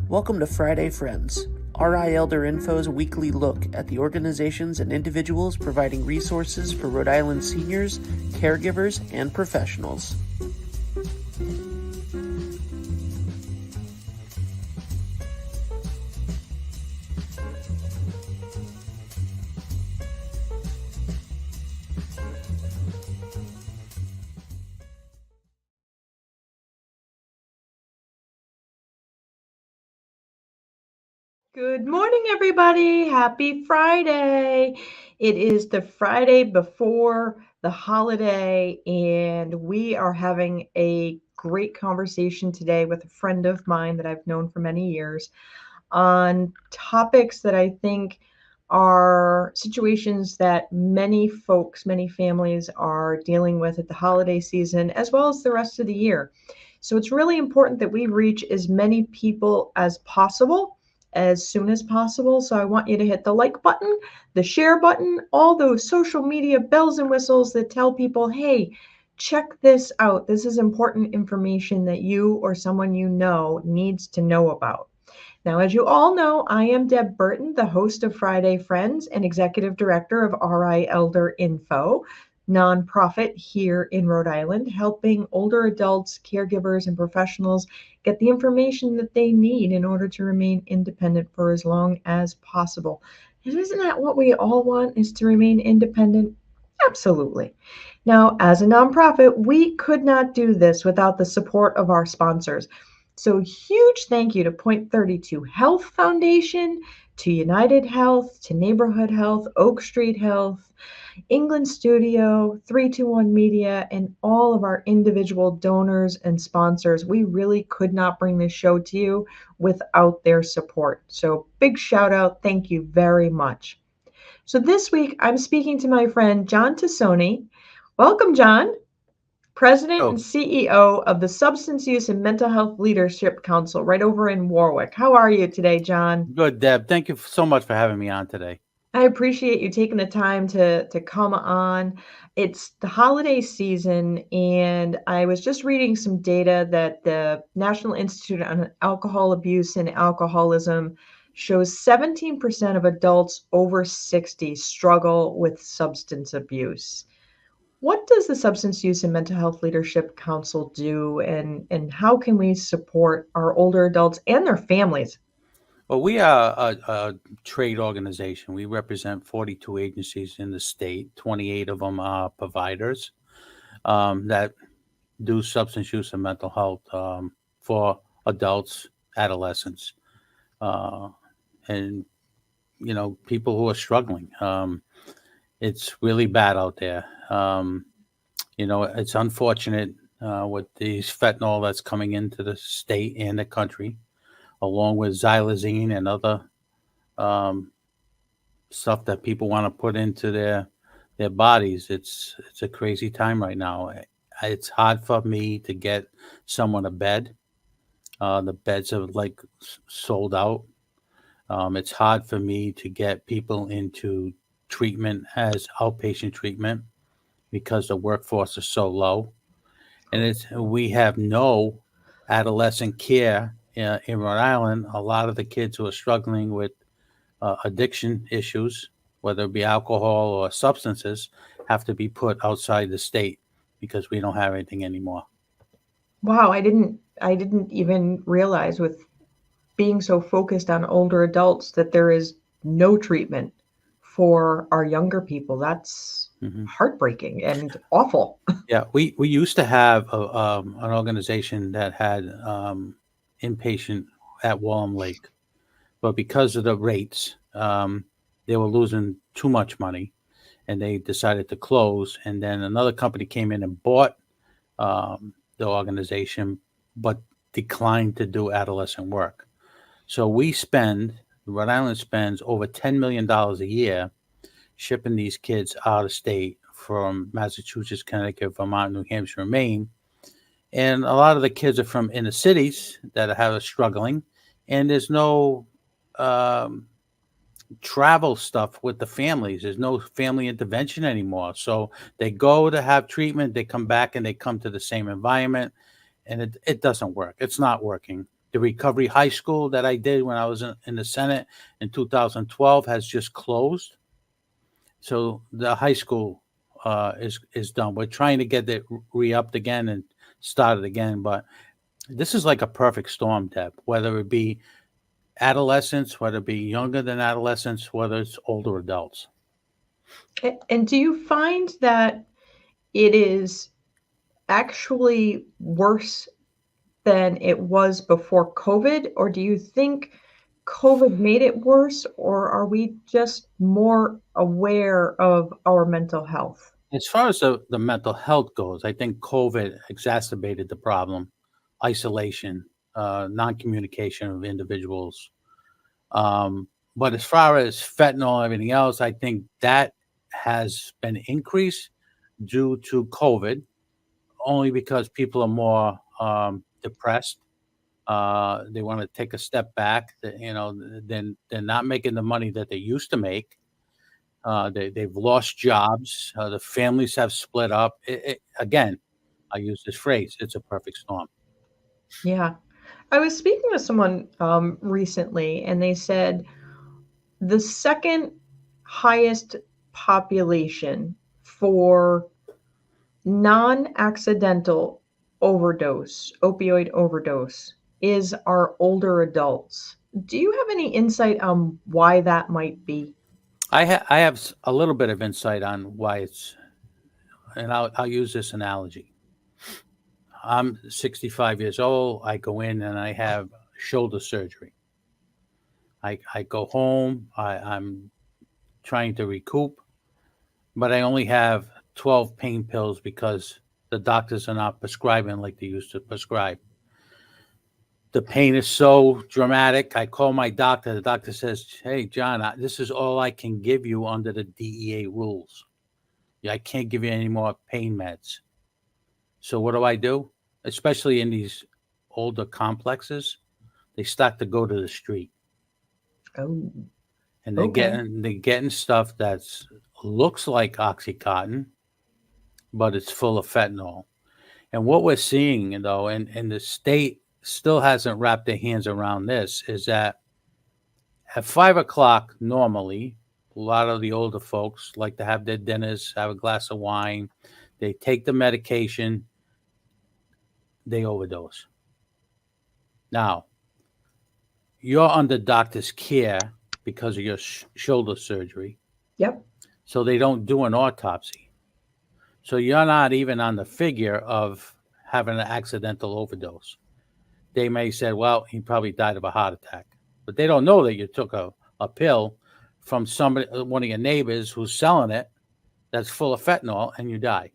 Welcome to Friday Friends, RI Elder Info's weekly look at the organizations and individuals providing resources for Rhode Island seniors, caregivers, and professionals. Good morning, everybody. Happy Friday. It is the Friday before the holiday, and we are having a great conversation today with a friend of mine that I've known for many years on topics that I think are situations that many folks, many families are dealing with at the holiday season, as well as the rest of the year. So it's really important that we reach as many people as possible as soon as possible. So I want you to hit the like button, the share button, all those social media bells and whistles that tell people, hey, check this out. This is important information that you or someone you know needs to know about. Now, as you all know, I am Deb Burton, the host of Friday Friends and executive director of RI Elder Info, nonprofit here in Rhode Island, helping older adults, caregivers, and professionals get the information that they need in order to remain independent for as long as possible. And isn't that what we all want, is to remain independent? Absolutely. Now, as a nonprofit, we could not do this without the support of our sponsors. So huge thank you to Point 32 Health Foundation, to United Health, to Neighborhood Health, Oak Street Health, England Studio, 321 Media, and all of our individual donors and sponsors. We really could not bring this show to you without their support. So big shout out. Thank you very much. So this week I'm speaking to my friend John Tassoni. Welcome, John. President and CEO of the Substance Use and Mental Health Leadership Council right over in Warwick. How are you today, John? Good, Deb. Thank you so much for having me on today. I appreciate you taking the time to come on. It's the holiday season, and I was just reading some data that the National Institute on Alcohol Abuse and Alcoholism shows 17% of adults over 60 struggle with substance abuse. What does the Substance Use and Mental Health Leadership Council do, and how can we support our older adults and their families? Well, we are a trade organization. We represent 42 agencies in the state. 28 of them are providers that do substance use and mental health for adults, adolescents, and people who are struggling. It's really bad out there. It's unfortunate with these fentanyl that's coming into the state and the country, along with xylazine and other stuff that people want to put into their bodies. It's a crazy time right now. It's hard for me to get someone a bed. The beds are like sold out. It's hard for me to get people into treatment as outpatient treatment because the workforce is so low. And we have no adolescent care in Rhode Island. A lot of the kids who are struggling with addiction issues, whether it be alcohol or substances, have to be put outside the state because we don't have anything anymore. Wow, I didn't even realize, with being so focused on older adults, that there is no treatment for our younger people. That's heartbreaking and awful. Yeah, we used to have an organization that had inpatient at Wallam Lake, but because of the rates, they were losing too much money, and they decided to close. And then another company came in and bought the organization, but declined to do adolescent work. So Rhode Island spends over $10 million a year shipping these kids out of state from Massachusetts, Connecticut, Vermont, New Hampshire, and Maine. And a lot of the kids are from inner cities that are struggling, and there's no travel stuff with the families. There's no family intervention anymore. So they go to have treatment, they come back, and they come to the same environment, and it doesn't work. It's not working. The recovery high school that I did when I was in the Senate in 2012 has just closed. So the high school is done. We're trying to get it re-upped again and started again. But this is like a perfect storm, Deb, whether it be adolescents, whether it be younger than adolescents, whether it's older adults. And do you find that it is actually worse than it was before COVID? Or do you think COVID made it worse? Or are we just more aware of our mental health? As far as the mental health goes, I think COVID exacerbated the problem, isolation, non-communication of individuals. But as far as fentanyl and everything else, I think that has been increased due to COVID, only because people are more depressed. They want to take a step back. Then they're not making the money that they used to make. They've lost jobs. The families have split up. Again, I use this phrase, it's a perfect storm. Yeah. I was speaking with someone recently, and they said the second highest population for non-accidental opioid overdose, is our older adults. Do you have any insight on why that might be? I have a little bit of insight on why it's, and I'll use this analogy. I'm 65 years old. I go in and I have shoulder surgery. I go home. I'm trying to recoup, but I only have 12 pain pills because the doctors are not prescribing like they used to prescribe. The pain is so dramatic. I call my doctor. The doctor says, "Hey, John, this is all I can give you under the DEA rules. Yeah, I can't give you any more pain meds." So what do? Especially in these older complexes, they start to go to the street. Oh, And they're getting stuff that's looks like Oxycontin, but it's full of fentanyl. And what we're seeing, though, and the state still hasn't wrapped their hands around this, is that at 5 o'clock normally, a lot of the older folks like to have their dinners, have a glass of wine, they take the medication, they overdose. Now, you're under doctor's care because of your shoulder surgery. Yep. So they don't do an autopsy. So you're not even on the figure of having an accidental overdose. They may say, well, he probably died of a heart attack. But they don't know that you took a pill from somebody, one of your neighbors who's selling it, that's full of fentanyl, and you die.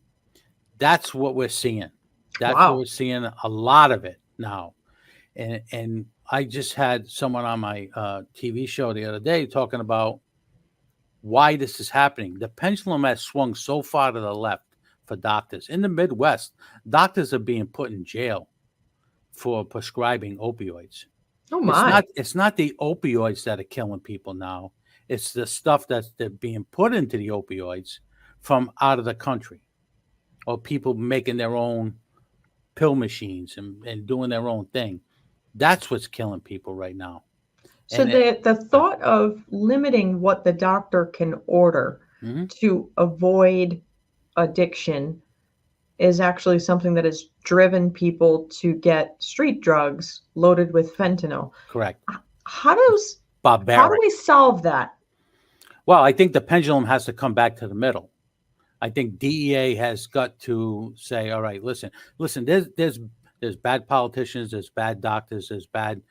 That's what we're seeing. That's what we're seeing, a lot of it now. And I just had someone on my TV show the other day talking about why this is happening. The pendulum has swung so far to the left for doctors. In the Midwest, doctors are being put in jail for prescribing opioids. Oh my. It's not the opioids that are killing people now. It's the stuff that's being put into the opioids from out of the country, or people making their own pill machines and doing their own thing. That's what's killing people right now. So the thought of limiting what the doctor can order to avoid addiction is actually something that has driven people to get street drugs loaded with fentanyl. Correct. How do we solve that? Well, I think the pendulum has to come back to the middle. I think DEA has got to say, all right, listen, there's bad politicians, there's bad doctors, there's bad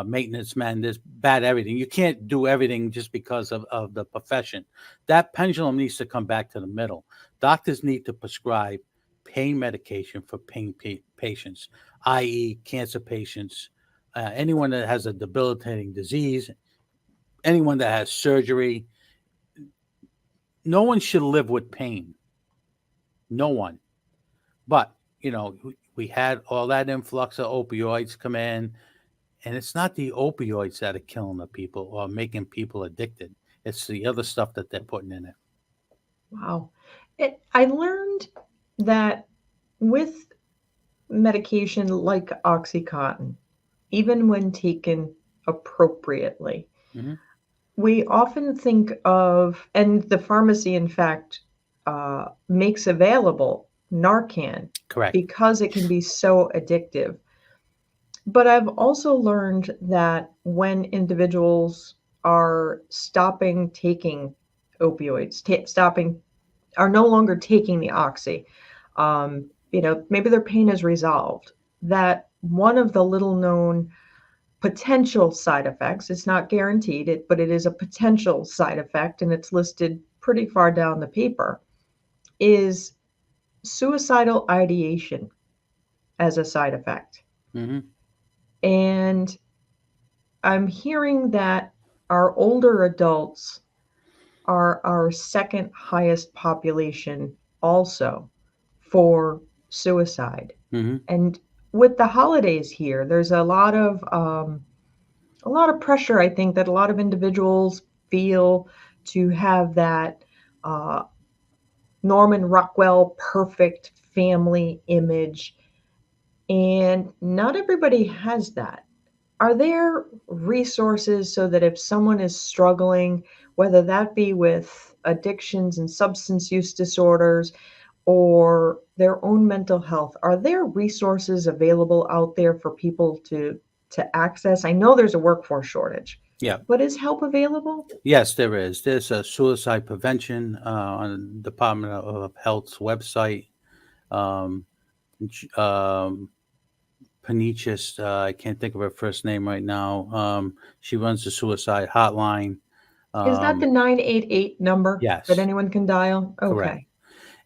maintenance men, there's bad everything. You can't do everything just because of the profession. That pendulum needs to come back to the middle. Doctors need to prescribe pain medication for pain patients, i.e. cancer patients, anyone that has a debilitating disease, anyone that has surgery. No one should live with pain. No one. But, we had all that influx of opioids come in, and it's not the opioids that are killing the people or making people addicted. It's the other stuff that they're putting in it. Wow. I learned that with medication like Oxycontin, even when taken appropriately. Mm-hmm. We often think of, and the pharmacy, in fact, makes available Narcan Correct. because it can be so addictive. But I've also learned that when individuals are stopping taking opioids, are no longer taking the oxy, maybe their pain is resolved, that one of the little known potential side effects, it's not guaranteed, but it is a potential side effect, and it's listed pretty far down the paper, is suicidal ideation as a side effect. Mm-hmm. And I'm hearing that our older adults are our second highest population also for suicide. Mm-hmm. And with the holidays here, there's a lot of pressure, I think, that a lot of individuals feel to have that uh, Norman Rockwell perfect family image. And not everybody has that. Are there resources so that if someone is struggling, whether that be with addictions and substance use disorders or their own mental health, are there resources available out there for people to access? I know there's a workforce shortage, Yeah. but is help available? Yes, there is. There's a suicide prevention on the Department of Health's website. Um, Panichis, I can't think of her first name right now. She runs the suicide hotline. Is that the 988 number Yes, that anyone can dial? correct. Okay.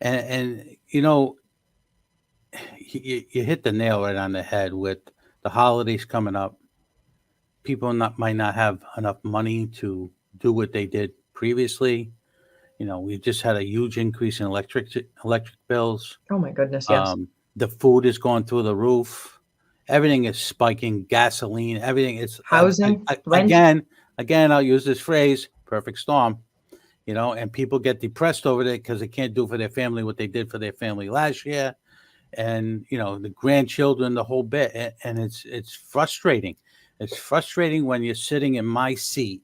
And you hit the nail right on the head with the holidays coming up. People might not have enough money to do what they did previously. We just had a huge increase in electric bills. Oh my goodness, yes. The food is going through the roof. Everything is spiking. Gasoline, everything is Housing, rent. Again, I'll use this phrase: perfect storm. And people get depressed over it because they can't do for their family what they did for their family last year, and the grandchildren, the whole bit, and it's frustrating. It's frustrating when you're sitting in my seat,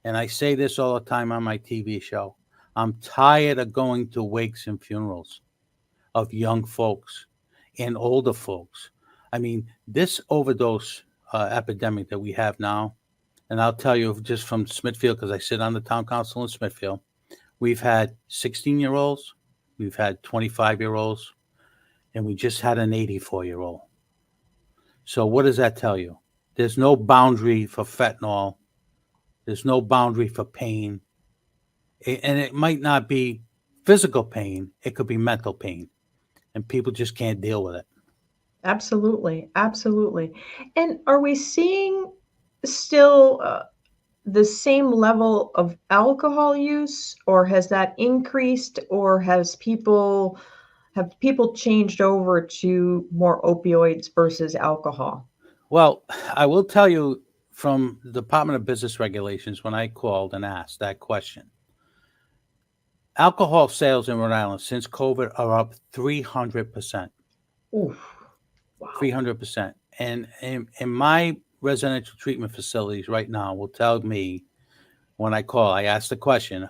and I say this all the time on my TV show. I'm tired of going to wakes and funerals of young folks and older folks. I mean, this overdose epidemic that we have now, and I'll tell you just from Smithfield, because I sit on the town council in Smithfield, we've had 16-year-olds, we've had 25-year-olds, and we just had an 84-year-old. So what does that tell you? There's no boundary for fentanyl. There's no boundary for pain. And it might not be physical pain. It could be mental pain. And people just can't deal with it. Absolutely. Absolutely. And are we seeing still the same level of alcohol use, or has that increased, or have people changed over to more opioids versus alcohol? Well, I will tell you from the Department of Business Regulations, when I called and asked that question, alcohol sales in Rhode Island since COVID are up 300%. Oof. Wow. 300%. And in my residential treatment facilities right now will tell me when I call, I ask the question,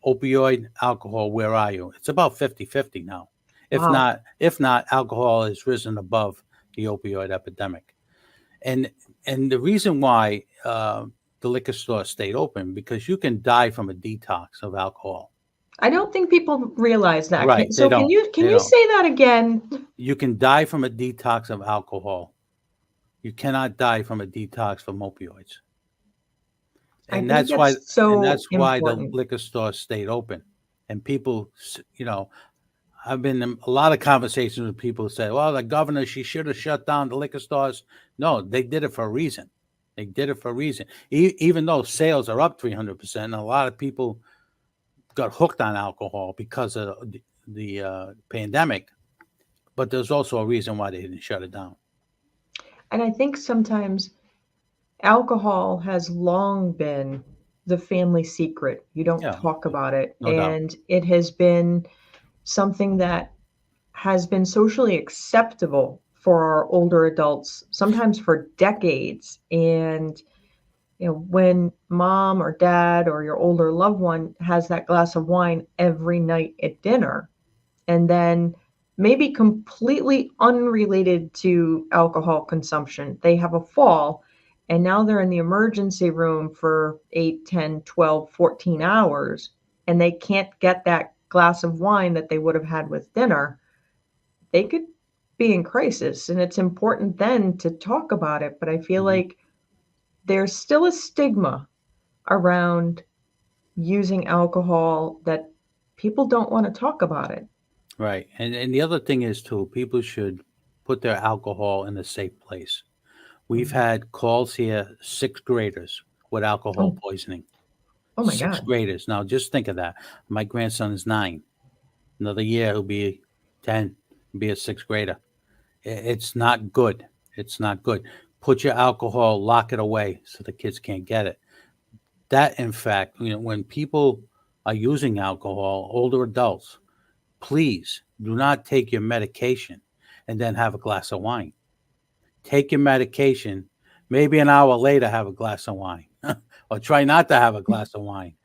opioid, alcohol, where are you? It's about 50-50 now. Wow. If not, alcohol has risen above the opioid epidemic. And the reason why the liquor store stayed open, because you can die from a detox of alcohol. I don't think people realize that. Right. Can you say that again? You can die from a detox of alcohol. You cannot die from a detox from opioids. And that's why the liquor store stayed open. And people, I've been in a lot of conversations with people who say, well, the governor, she should have shut down the liquor stores. No, they did it for a reason. They did it for a reason. Even though sales are up 300%, and a lot of people got hooked on alcohol because of the pandemic, but there's also a reason why they didn't shut it down. And I think sometimes alcohol has long been the family secret. You don't talk about it. No and doubt. It has been something that has been socially acceptable for our older adults, sometimes for decades. And when mom or dad or your older loved one has that glass of wine every night at dinner, and then maybe completely unrelated to alcohol consumption, they have a fall, and now they're in the emergency room for 8, 10, 12, 14 hours, and they can't get that glass of wine that they would have had with dinner, they could be in crisis. And it's important then to talk about it. But I feel like there's still a stigma around using alcohol, that people don't want to talk about it. Right. And the other thing is too, people should put their alcohol in a safe place. We've Mhm. had calls here, sixth graders with alcohol Oh, poisoning. oh my Sixth God. graders. Now just think of that. My grandson is 9. Another year he'll be 10, be a sixth grader. It's not good. It's not good. Put your alcohol, lock it away so the kids can't get it. That, in fact, when people are using alcohol, older adults, please do not take your medication and then have a glass of wine. Take your medication, maybe an hour later, have a glass of wine, or try not to have a glass of wine.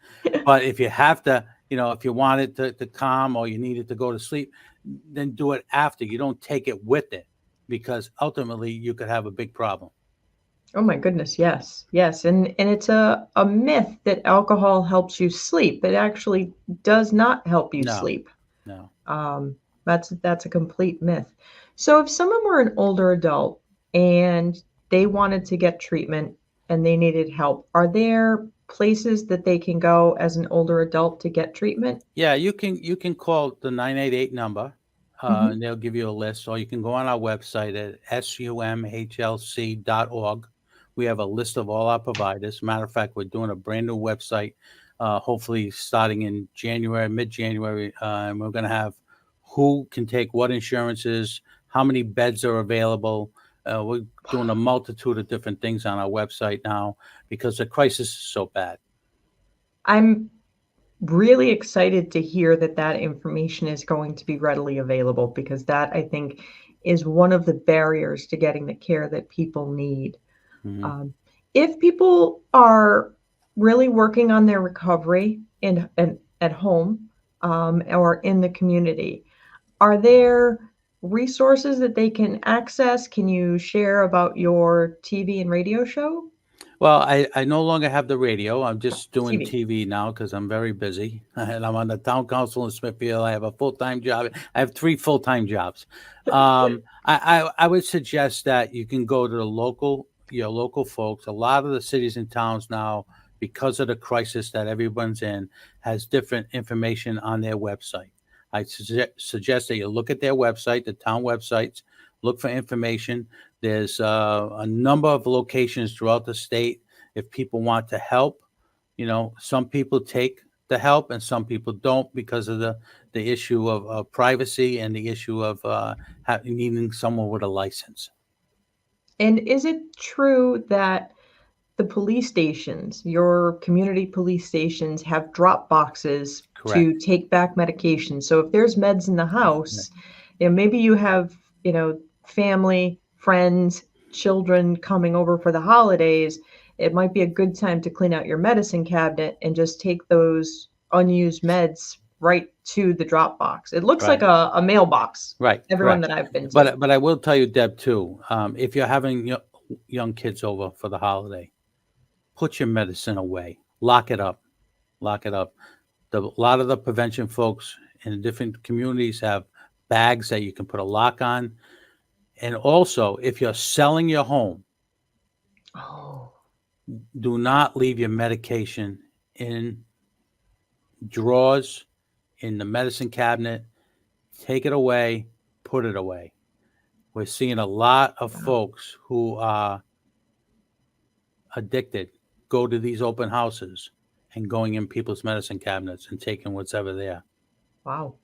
But if you have to, if you want it to calm or you need it to go to sleep, then do it after. You don't take it with it, because ultimately you could have a big problem. Oh my goodness, yes. Yes. And it's a myth that alcohol helps you sleep. It actually does not help you No, sleep. no. Um, that's a complete myth. So if someone were an older adult and they wanted to get treatment and they needed help, are there places that they can go as an older adult to get treatment? Yeah, you can call the 988 number, and Hmm. they'll give you a list, or you can go on our website at SUMHLC.org. We have a list of all our providers. Matter of fact, we're doing a brand new website, hopefully starting in January, mid-January, and we're going to have who can take what insurances, how many beds are available. We're doing a multitude of different things on our website now because the crisis is so bad. I'm really excited to hear that that information is going to be readily available, because that, I think, is one of the barriers to getting the care that people need. Mhm. Um, if people are really working on their recovery in at home, or in the community, are there resources that they can access? Can you share about your TV and radio show? Well, I no longer have the radio. I'm just doing TV. TV now because I'm very busy. And I'm on the town council in Smithfield. I have a full-time job. I have 3 full-time jobs. I would suggest that you can go to your local folks. A lot of the cities and towns now, because of the crisis that everyone's in, has different information on their website. I suggest that you look at their website, the town websites, look for information. There's a number of locations throughout the state. If people want to help, some people take the help and some people don't because of the issue of privacy and the issue of needing someone with a license. And is it true that the police stations, your community police stations, have drop boxes Correct. to take back medication? So if there's meds in the Yeah. house, maybe you have, family, friends, children coming over for the holidays, it might be a good time to clean out your medicine cabinet and just take those unused meds right to the drop box. It looks like Right. a mailbox, Right. everyone Correct. that I've been to. But I will tell you, Deb, too. If you're having young kids over for the holiday, put your medicine away. Lock it up. Lock it up. A lot of the prevention folks in different communities have bags that you can put a lock on. And also, if you're selling your home, Oh, do not leave your medication in drawers, in the medicine cabinet. Take it away, put it away. We're seeing a lot of wow. folks who are addicted go to these open houses and going in people's medicine cabinets and taking what's ever there. Wow.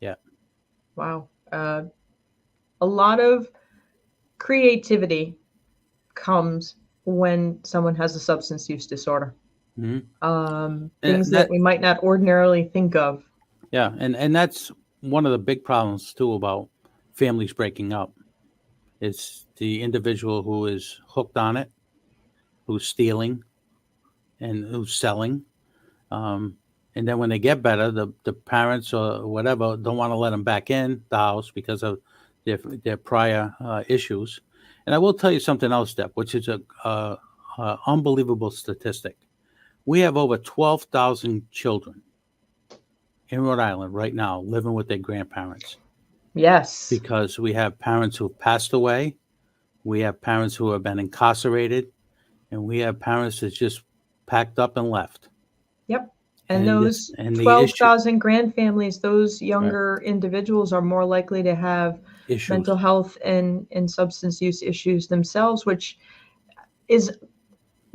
Yeah. Wow. A lot of creativity comes when someone has a substance use disorder. Hmm. Things And that that, we might not ordinarily think of. yeah, and that's one of the big problems too about families breaking up It's the individual who is hooked on it, who's stealing, and who's selling. And then when they get better, the parents or whatever don't want to let them back in the house because of their prior issues. And I will tell you something else, Deb, which is a unbelievable statistic. We have over 12,000 children in Rhode Island right now living with their grandparents. Yes. Because we have parents who've passed away, we have parents who have been incarcerated, and we have parents that just packed up and left. Yep. And those and 12,000 grand families, those younger individuals are more likely to have mental health and substance use issues themselves, which is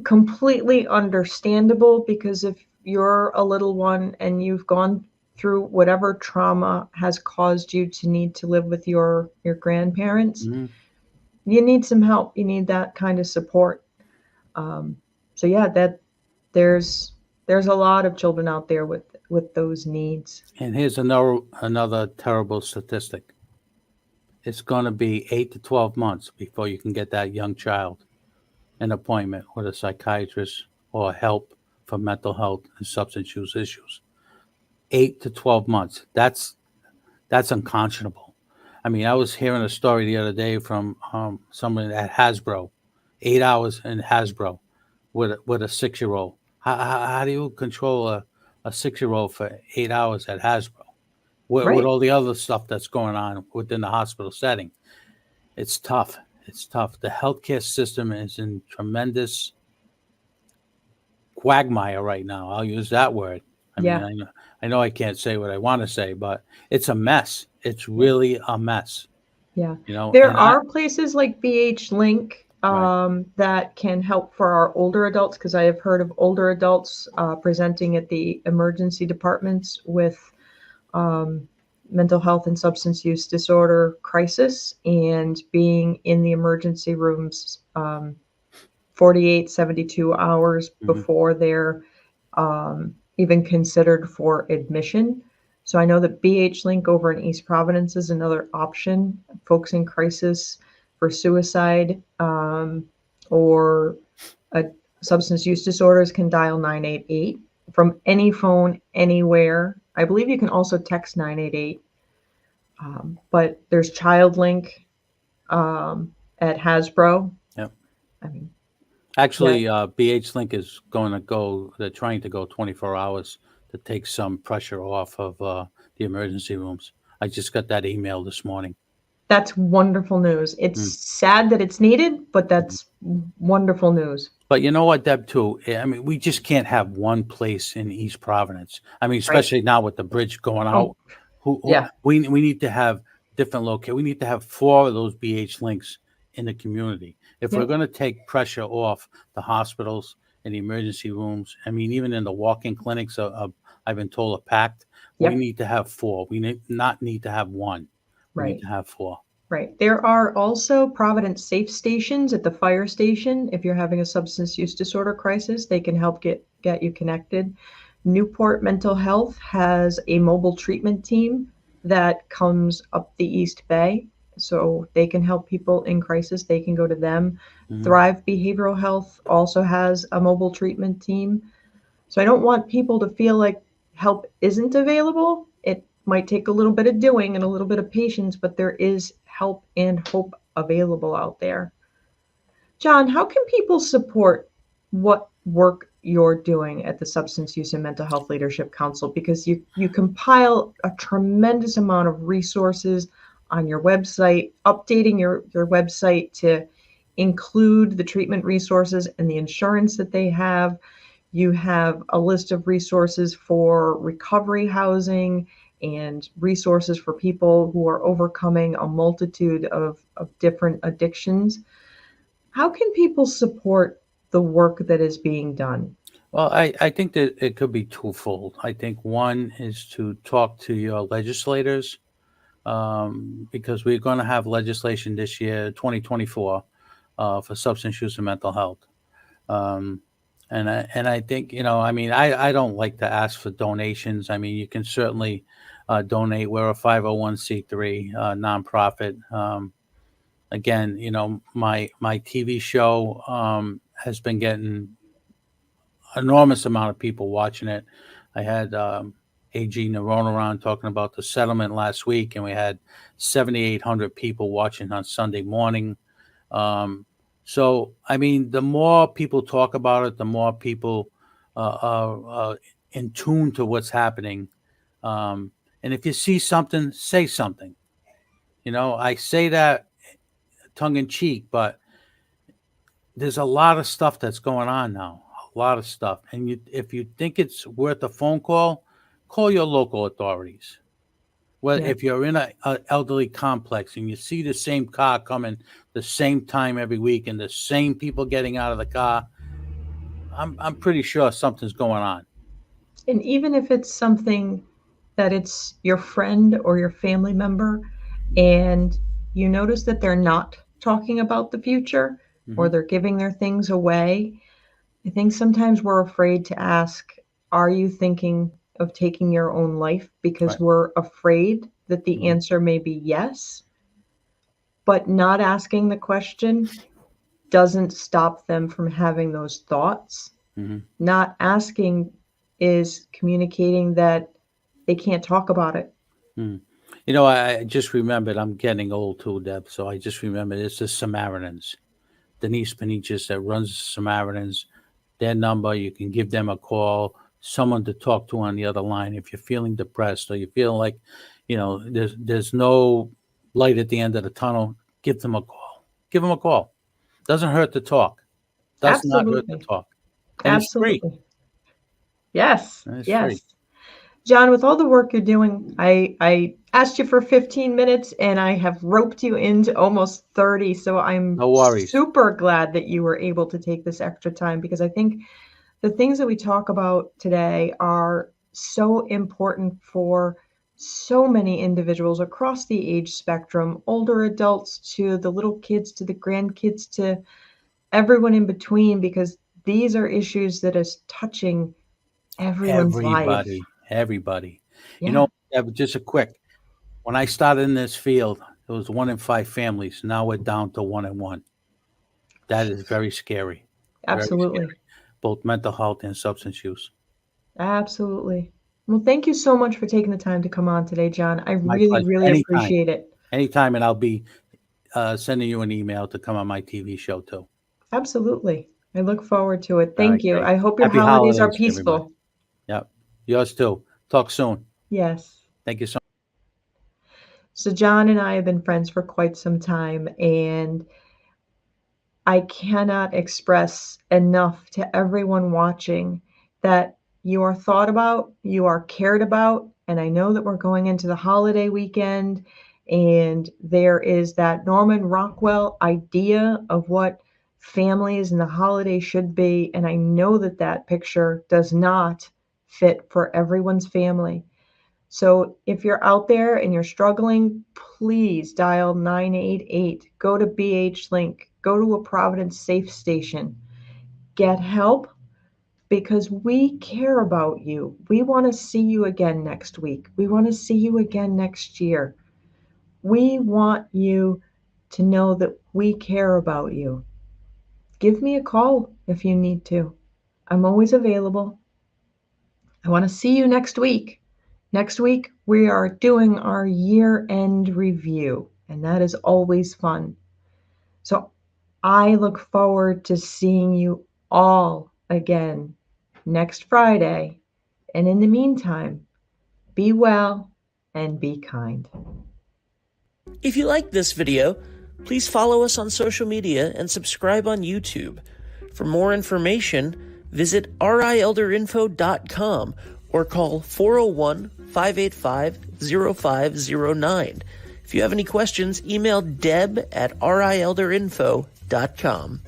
completely understandable, because if you're a little one and you've gone through whatever trauma has caused you to need to live with your grandparents, you need some help. You need that kind of support. So yeah, that there's a lot of children out there with those needs. And here's another terrible statistic. It's going to be 8 to 12 months before you can get that young child an appointment with a psychiatrist or help for mental health and substance use issues. 8 to 12 months. That's unconscionable. I mean, I was hearing a story the other day from someone at Hasbro, 8 hours in Hasbro with a 6-year-old. How do you control a 6-year-old for 8 hours at Hasbro with all the other stuff that's going on within the hospital setting? It's tough. It's tough. The healthcare system is in tremendous quagmire right now. I'll use that word. I mean, I know I can't say what I want to say, but it's a mess. It's really a mess. Yeah. You know, there are places like BH Link that can help for our older adults, because I have heard of older adults presenting at the emergency departments with mental health and substance use disorder crisis, and being in the emergency rooms 48, 72 hours before they're even considered for admission. So I know that BH Link over in East Providence is another option. Folks in crisis for suicide or substance use disorders can dial 988 from any phone anywhere. I believe you can also text 988. But there's ChildLink at Hasbro. Yep. I mean, actually, BH Link is they're trying to go 24 hours to take some pressure off of the emergency rooms. I just got that email this morning. That's wonderful news. It's sad that it's needed, but that's wonderful news. But you know what, Deb, too? I mean, we just can't have one place in East Providence. I mean, especially now with the bridge going out. We need to have different locations. We need to have 4 of those BH Links in the community. If we're going to take pressure off the hospitals and the emergency rooms, I mean, even in the walk-in clinics, I've been told are packed. We need to have 4. We not need to have 1. We need to have 4. Right. There are also Providence safe stations at the fire station. If you're having a substance use disorder crisis, they can help get you connected. Newport Mental Health has a mobile treatment team that comes up the East Bay, so they can help people in crisis. They can go to them. Thrive Behavioral Health also has a mobile treatment team. So I don't want people to feel like help isn't available. It might take a little bit of doing and a little bit of patience, but there is help and hope available out there. John, how can people support what work you're doing at the Substance Use and Mental Health Leadership Council? Because you compile a tremendous amount of resources on your website, updating your website to include the treatment resources and the insurance that they have. You have a list of resources for recovery housing and resources for people who are overcoming a multitude of different addictions. How can people support the work that is being done? Well, I think that it could be twofold. I think one is to talk to your legislators, because we're going to have legislation this year, 2024, for substance use and mental health. And I think, I mean, I don't like to ask for donations. I mean, you can certainly donate. We're a 501c3 nonprofit. again, my TV show has been getting enormous amount of people watching it. I had AG Nerone around talking about the settlement last week, and we had 7,800 people watching on Sunday morning. So, I mean, the more people talk about it, the more people are in tune to what's happening. And if you see something, say something. I say that tongue in cheek, but there's a lot of stuff that's going on now. A lot of stuff. And if you think it's worth a phone call your local authorities. Well, if you're in an elderly complex and you see the same car coming the same time every week and the same people getting out of the car, I'm pretty sure something's going on. And even if it's something that it's your friend or your family member, and you notice that they're not talking about the future, or they're giving their things away, I think sometimes we're afraid to ask, are you thinking of taking your own life? Because we're afraid that the answer may be yes. But not asking the question doesn't stop them from having those thoughts. Not asking is communicating that they can't talk about it. I just remembered, I'm getting old too, Deb, so I just remembered it's the Samaritans. Denise Penichis that runs the Samaritans. Their number, you can give them a call, someone to talk to on the other line. If you're feeling depressed or you feel like, there's no light at the end of the tunnel, give them a call. Give them a call. Doesn't hurt to talk. Does not hurt to talk. And Absolutely. it's free. Yes. It's free. John, with all the work you're doing, I asked you for 15 minutes and I have roped you into almost 30. So I'm super glad that you were able to take this extra time, because I think the things that we talk about today are so important for so many individuals across the age spectrum, older adults to the little kids, to the grandkids, to everyone in between, because these are issues that is touching everyone's life. Everybody. Just a quick, when I started in this field, it was 1 in 5 families. Now we're down to 1 in 1. That is very scary. Absolutely. Very scary. Both mental health and substance use. Absolutely. Well, thank you so much for taking the time to come on today, John. I really appreciate it. Anytime, and I'll be sending you an email to come on my TV show too. Absolutely. I look forward to it. Thank you. Great. I hope your holidays are peaceful. Everybody. Yep. Yours too. Talk soon. Yes. Thank you so much. So John and I have been friends for quite some time, and I cannot express enough to everyone watching that you are thought about, you are cared about, and I know that we're going into the holiday weekend, and there is that Norman Rockwell idea of what families and the holiday should be, and I know that that picture does not fit for everyone's family. So if you're out there and you're struggling, please dial 988, go to BH Link, go to a Providence Safe Station, get help, because we care about you. We want to see you again next week. We want to see you again next year. We want you to know that we care about you. Give me a call if you need to. I'm always available. I want to see you next week. Next week, we are doing our year-end review, and that is always fun. So I look forward to seeing you all again next Friday. And in the meantime, be well and be kind. If you like this video, please follow us on social media and subscribe on YouTube. For more information, visit rielderinfo.com or call 401-585-0509. If you have any questions, email deb@rielderinfo.com.